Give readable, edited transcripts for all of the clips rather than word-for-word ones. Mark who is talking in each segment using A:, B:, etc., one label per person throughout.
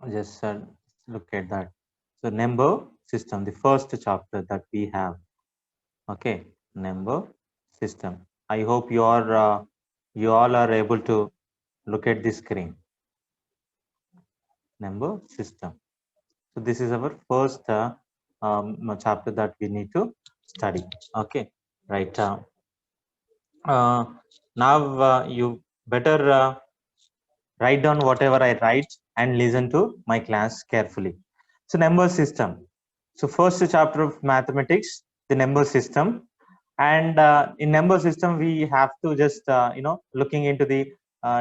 A: just look at that. So number system, the first chapter that we have. Okay, number system. I hope you all are able to look at the screen. Number system. So this is our first chapter that we need to study. Okay, right. Uh, now you better write down whatever I write and listen to my class carefully. So number system. So first chapter of mathematics, the number system, and in number system we have to just looking into the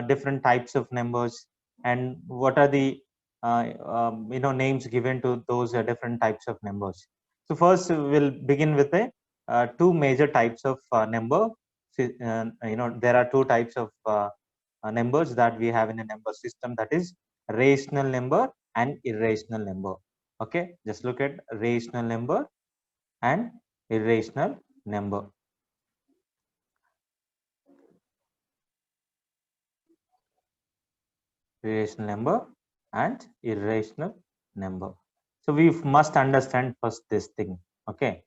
A: different types of numbers and what are the names given to those different types of numbers. So first we'll begin with the two major types of number. There are two types of numbers that we have in a number system, that is rational number and irrational number. Okay, just look at rational number and irrational number. Rational number and irrational number. So we must understand first this thing. Okay,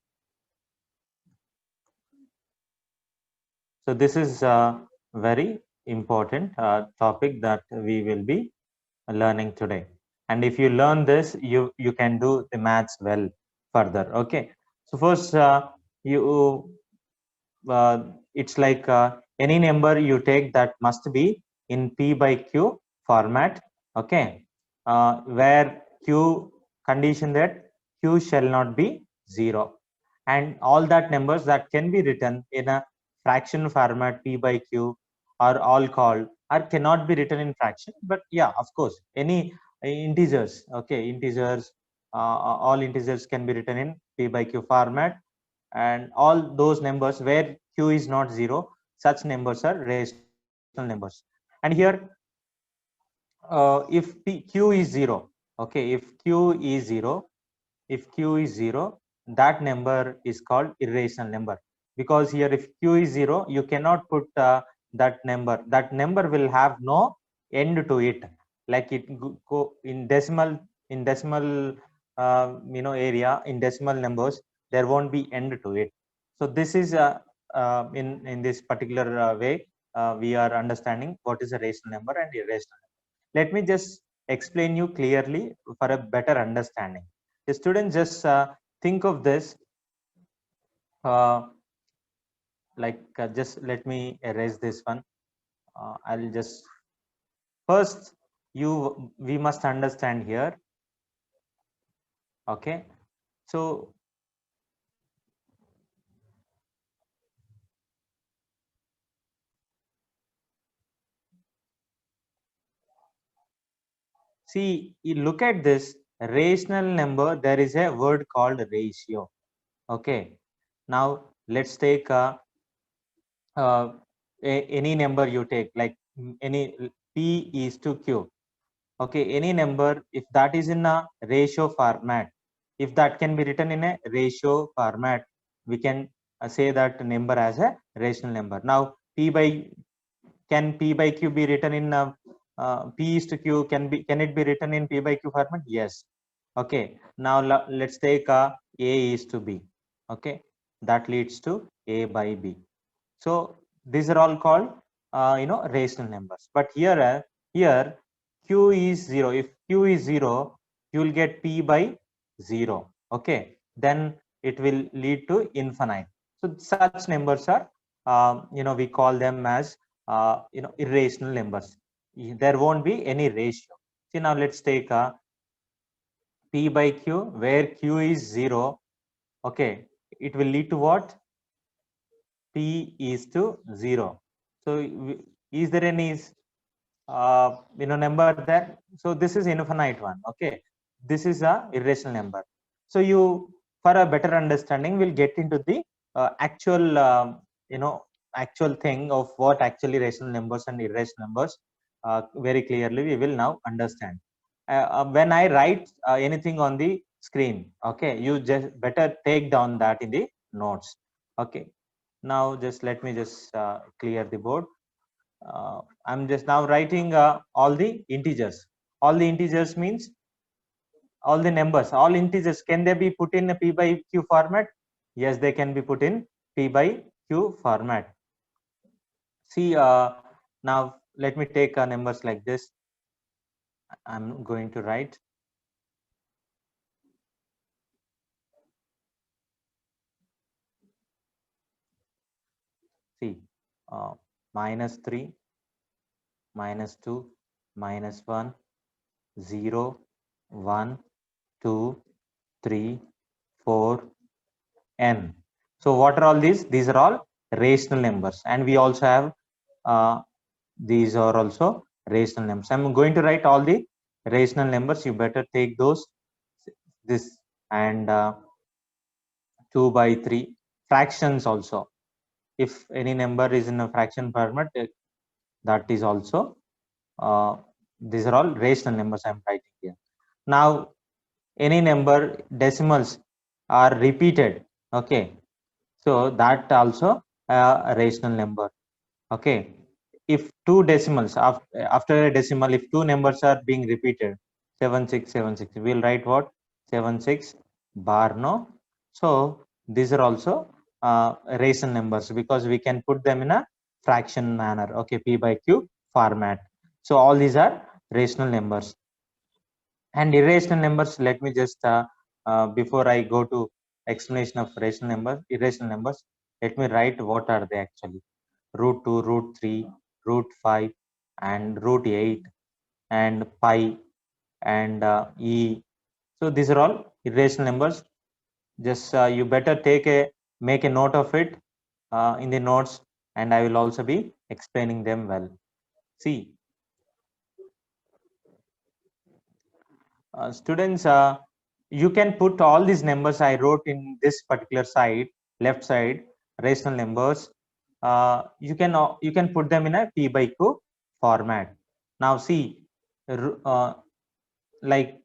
A: so this is a very important topic that we will be learning today, and if you learn this, you can do the maths well further. Okay, so first you it's like any number you take that must be in p by q format. Okay, where q condition that q shall not be 0, and all that numbers that can be written in a fraction format p by q are all called, or cannot be written in fraction, but yeah, of course, any integers. Okay, integers, all integers can be written in p by q format, and all those numbers where q is not 0, such numbers are rational numbers. And here if q is 0, okay, if q is 0, if q is 0, that number is called irrational number, because here if q is 0, you cannot put that number will have no end to it, like it go in decimal area, in decimal numbers, there won't be end to it. So this is in this particular way we are understanding what is a rational number and irrational number. Let me just explain you clearly for a better understanding. The student just think of this, uh, just let me erase this one. I'll just first you we must understand here. Okay, so see, you look at this rational number, there is a word called ratio. Okay, now let's take uh, any number you take, like any p is to q. Okay, any number if that is in a ratio format, if that can be written in a ratio format, we can say that number as a rational number. Now p by can p by q be written in p is to q, can it be written in p by q format? Yes. Okay, now let's take a is to b. Okay, that leads to a by b. So these are all called rational numbers. But here q is 0. If q is 0, you will get p by 0. Okay, then it will lead to infinite. So such numbers are we call them as irrational numbers. There won't be any ratio. See, now let's take p by q, where q is 0. Okay, it will lead to what? p is to 0. So is there any number there? So this is infinite one. Okay, this is a irrational number. So you, for a better understanding, will get into the actual you know actual thing of what actually rational numbers and irrational numbers very clearly we will now understand. When I write anything on the screen, okay, you just better take down that in the notes. Okay, now just let me just clear the board. I'm just now writing all the integers. All the integers means all the numbers, all integers, can they be put in a P by Q format? Yes, they can be put in P by Q format. See, now let me take numbers like this. I'm going to write. See, -3, -2, -1, 0, 1, 2, 3, 4, n. So what are all these? These are all rational numbers, and we also have these are also rational numbers. I'm going to write all the rational numbers. You better take those, this, and 2 by 3 fractions also. If any number is in a fraction format, that is also these are all rational numbers I'm writing here. Now any number decimals are repeated, okay, so that also a rational number. Okay, if two decimals after a decimal, if two numbers are being repeated, 7676, we'll write what? 76 bar, no? So these are also rational numbers because we can put them in a fraction manner, okay, P by Q format. So all these are rational numbers. And irrational numbers, let me just before I go to explanation of rational numbers, irrational numbers, let me write what are they actually. Root 2, root 3, root 5, and root 8, and pi, and e. So these are all irrational numbers. Just you better make a note of it in the notes, and I will also be explaining them well. See, students, you can put all these numbers I wrote in this particular side, left side, rational numbers. You can put them in a P by Q format. Now see, like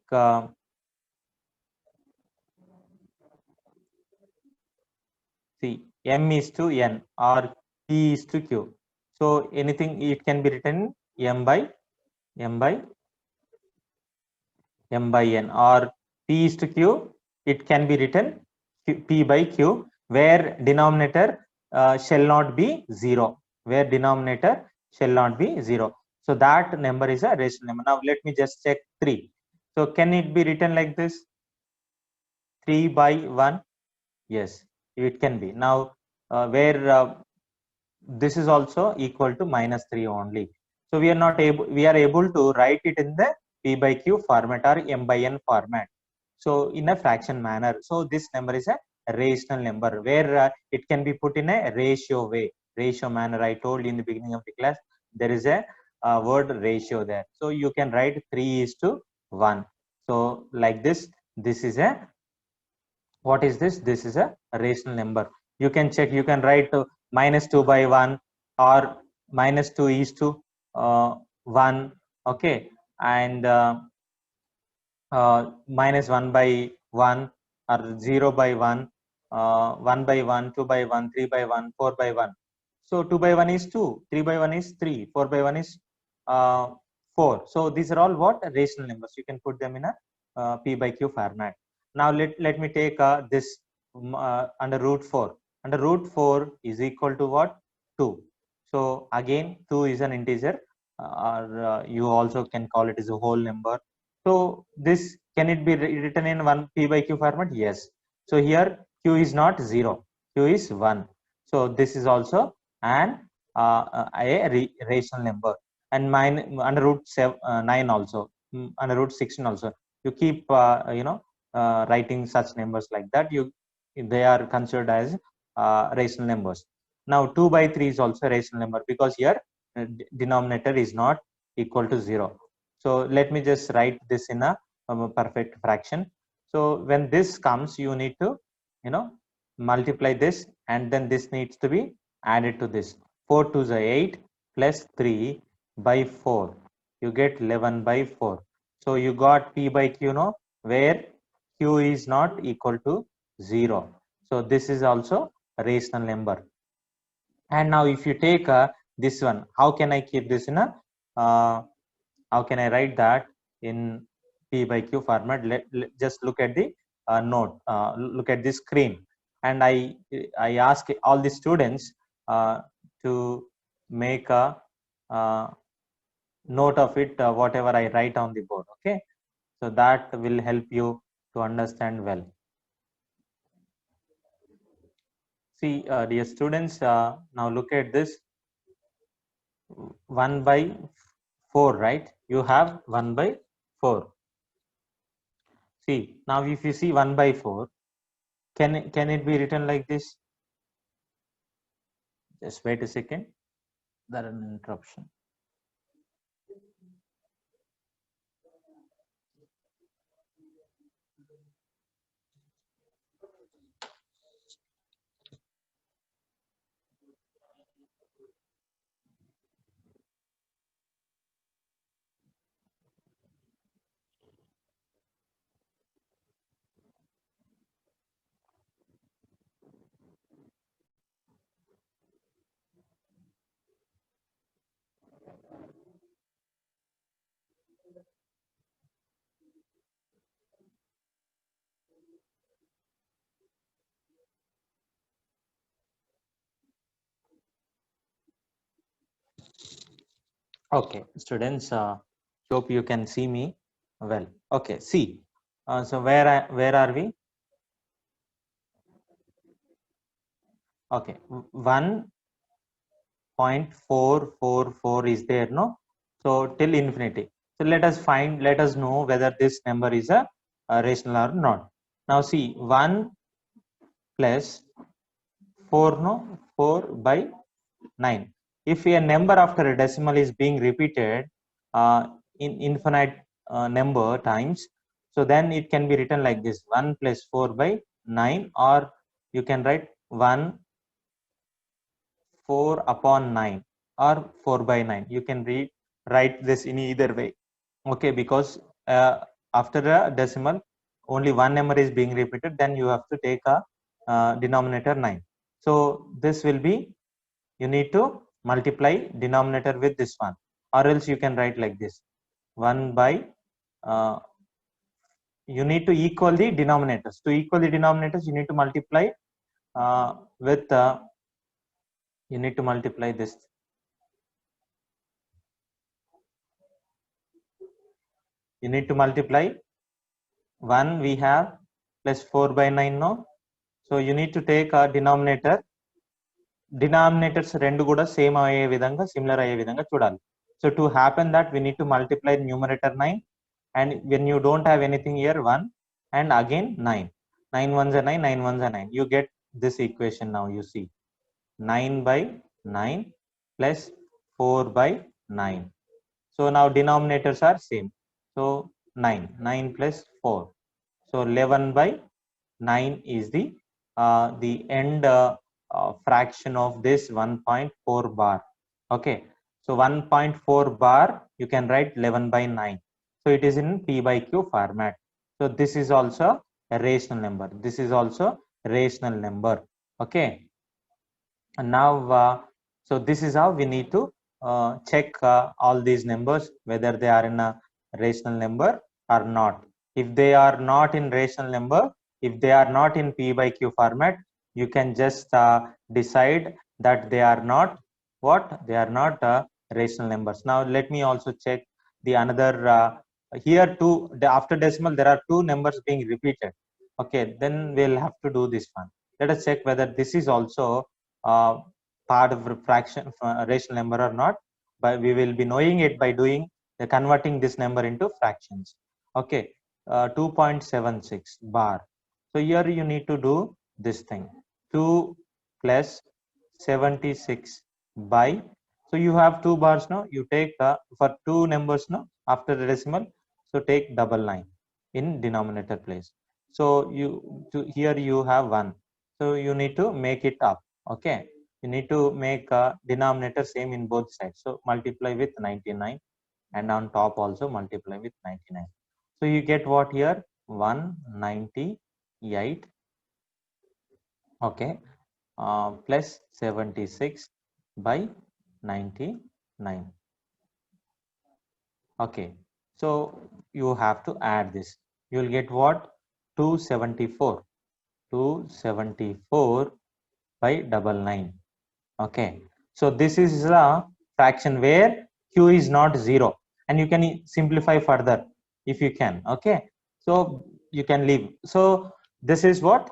A: see, M is to N or P is to Q. So anything, it can be written M by M by M by N, or P is to Q, it can be written P by Q, where denominator shall not be 0, where denominator shall not be 0. So that number is a rational number. Now let me just check 3. So can it be written like this? 3 by 1? Yes, it can be. Now where this is also equal to -3 only. So we are able to write it in the P by Q format or M by N format. So in a fraction manner. So this number is a rational number where it can be put in a ratio way, ratio manner. I told you in the beginning of the class, there is a word ratio there. So you can write 3 is to 1. So like this, this is a, what is this? This is a rational number. You can check, you can write -2 by 1 or -2 is to 1, okay, and -1 by 1 or 0 by 1, 1 by 1, 2 by 1, 3 by 1, 4 by 1. So 2 by 1 is 2, 3 by 1 is 3, 4 by 1 is 4. So these are all what? Rational numbers. You can put them in a P by Q format. Now let me take this under root 4. Under root 4 is equal to what? 2. So again, 2 is an integer, or you also can call it as a whole number. So this, can it be written in 1 P by Q format? Yes. So here Q is not 0, Q is 1. So this is also an a rational number. And mine under root 9 also, under root 16 also. You keep writing such numbers like that. They are considered as rational numbers. Now 2 by 3 is also a rational number because here denominator is not equal to 0. So let me just write this in a perfect fraction. So when this comes, you need to multiply this, and then this needs to be added to this. 4 to the 8 plus 3 by 4. You get 11 by 4. So you got P by Q, where Q is not equal to 0. So this is also a rational number. And now if you take this one, how can I keep this in a how can I write that in P by Q format. Just look at the note, look at the screen, and I ask all the students to make a note of it, whatever I write on the board. Okay, so that will help you to understand well. See, dear students, now look at this 1 by 4, right? You have 1 by 4. See, now if you see 1 by 4, can it be written like this? Just wait a second. There is an interruption. Okay, students, hope you can see me well. Okay, see, so where are we? Okay, 1.444 is there, no? So till infinity. So let us know whether this number is a rational or not. Now see, 1 plus 4, no? 4 by 9. If a number after a decimal is being repeated in infinite number times, so then it can be written like this: 1 plus 4 by 9, or you can write 1 4 upon 9, or 4 by 9. You can write this in either way. Okay, because after a decimal only one number is being repeated, then you have to take a denominator 9. So this will be, you need to multiply denominator with this one, or else you can write like this: 1 by you need to equal the denominators. To equal the denominators, you need to multiply with you need to multiply this. You need to multiply 1 we have plus 4 by 9, no? So you need to take a denominators రెండు కూడా same అయ్యే విధంగా, similar అయ్యే విధంగా చూడాలి. So to happen that, we need to multiply numerator 9, and when you don't have anything here, 1, and again 9. 9 ones are 9, 9 ones are 9. You get this equation now, you see. 9 by 9 plus 4 by 9. So now denominators are same. So 9 plus 4. So 11 by 9 is the end fraction of this 1.4 bar. Okay, so 1.4 bar you can write 11 by 9. So it is in P by Q format. So this is also a rational number. This is also a rational number. Okay, and now so this is how we need to check all these numbers whether they are in a rational number or not. If they are not in rational number, if they are not in P by Q format, you can just decide that they are not what? They are not rational numbers. Now let me also check the another here two, after decimal there are two numbers being repeated. Okay, then we'll have to do this one. Let us check whether this is also part of fraction rational number or not, but we will be knowing it by doing converting this number into fractions. Okay, 2.76 bar. So here you need to do this thing: 2 plus 76 by, so you have two bars now, you take for two numbers now after the decimal, so take double line in denominator place. So you here you have 1, so you need to make it up. Okay, you need to make a denominator same in both sides, so multiply with 99, and on top also multiply with 99. So you get what here? 198. Okay, plus 76 by 99. Okay, So you have to add this. You will get what? 274. 274 by 99. Okay. So this is a fraction where q is not 0, and you can simplify further if you can. Okay. So you can leave. So this is what?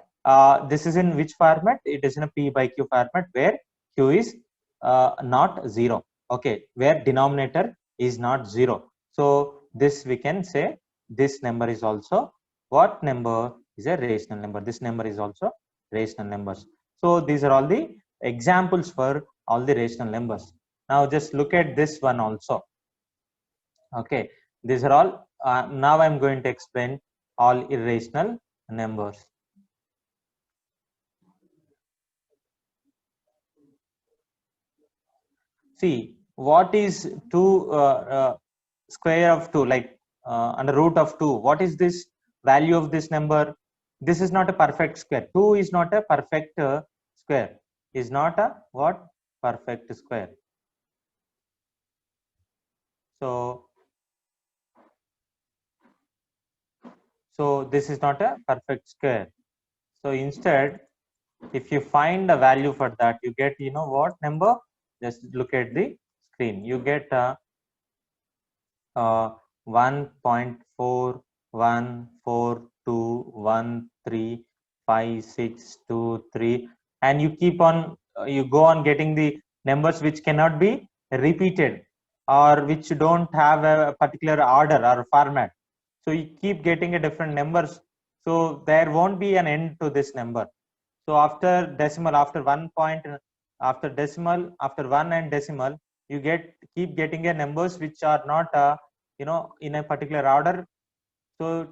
A: This is in which format? It is in a p by q format where q is not 0. Okay. Where denominator is not 0. So this we can say this number is also what number? Is a rational number. This number is also rational numbers. So these are all the examples for all the rational numbers. Now just look at this one also. Okay, these are all. Now I'm going to explain all irrational numbers. See, what is 2 square of 2, like under root of 2? What is this value of this number? This is not a perfect square. 2 is not a perfect square. Is not a what? Perfect square. So this is not a perfect square. So instead, if you find a value for that, you get, you know what number? Just look at the screen. You get 1.4142135623, and you keep on you go on getting the numbers which cannot be repeated, or which don't have a particular order or format. So you keep getting a different numbers, so there won't be an end to this number. So after decimal, after 1 point, after decimal, after 1 and decimal, you keep getting a numbers which are not in a particular order. So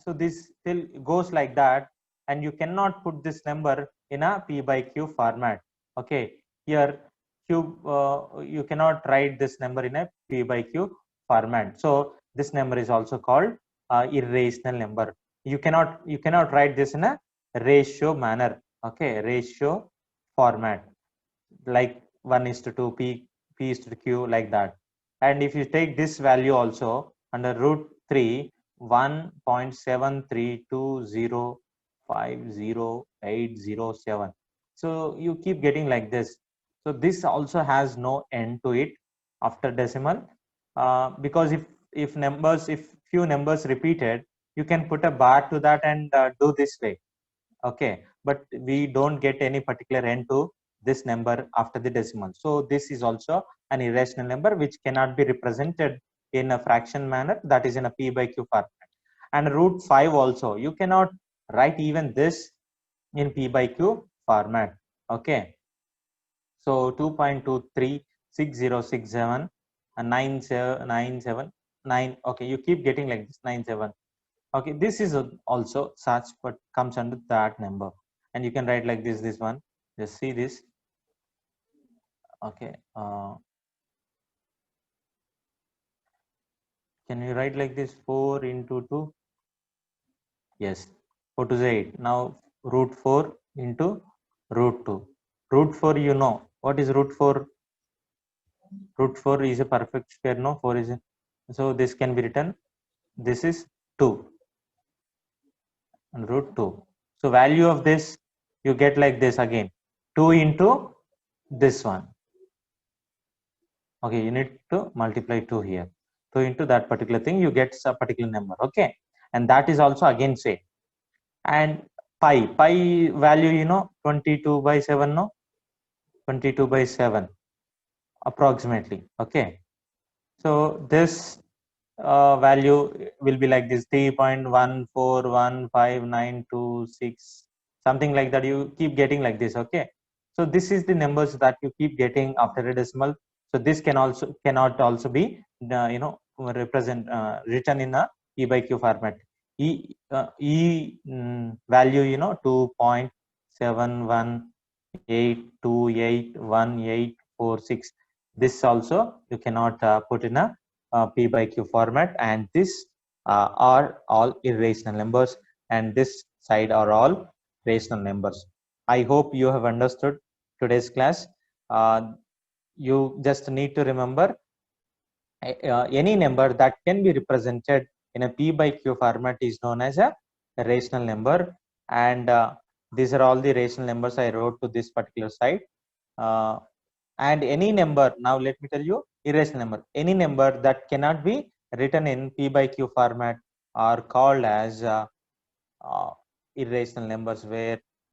A: this still goes like that, and you cannot put this number in a p by q format. Okay, here q you cannot write this number in a p by q format. So this number is also called irrational number. You cannot write this in a ratio manner. Okay, ratio format, like 1 is to 2, p is to q, like that. And if you take this value also under root 3, 1.7320508007, so you keep getting like this. So this also has no end to it after decimal, because if few numbers repeated, you can put a bar to that and do this way. Okay, but we don't get any particular end to this number after the decimal. So this is also an irrational number which cannot be represented in a fraction manner, that is in a p by q format. And root 5 also, you cannot write even this in p by q format. Okay, so 2.236067 and 97979. Okay, you keep getting like this 97. Okay, this is also such, but comes under that number, and you can write like this one. Just see this. Okay, can you write like this? 4 into 2? Yes, 4 to the 8. Now root 4 into root 2. Root 4, you know what is root 4? Root 4 is a perfect square. No, 4 is so this can be written, this is 2 and root 2. So value of this, you get like this again, 2 into this one. Okay, you need to multiply 2 here. 2 into that particular thing, you get a particular number. Okay, and that is also again same. And pi value, 22 by 7. No, 22 by 7 approximately. Okay, so this value will be like this, 3.1415926, something like that. You keep getting like this. Okay, so this is the numbers that you keep getting after a decimal. So this cannot also be written in a e by q format. Value, 2.7182814846. This also you cannot put in a p by q format, and this are all irrational numbers, and this side are all rational numbers. I hope you have understood today's class. You just need to remember any number that can be represented in a p by q format is known as a rational number. And these are all the rational numbers I wrote to this particular site. And any number, now let me tell you, irrational number, any number that cannot be written in p by q format are called as irrational numbers, where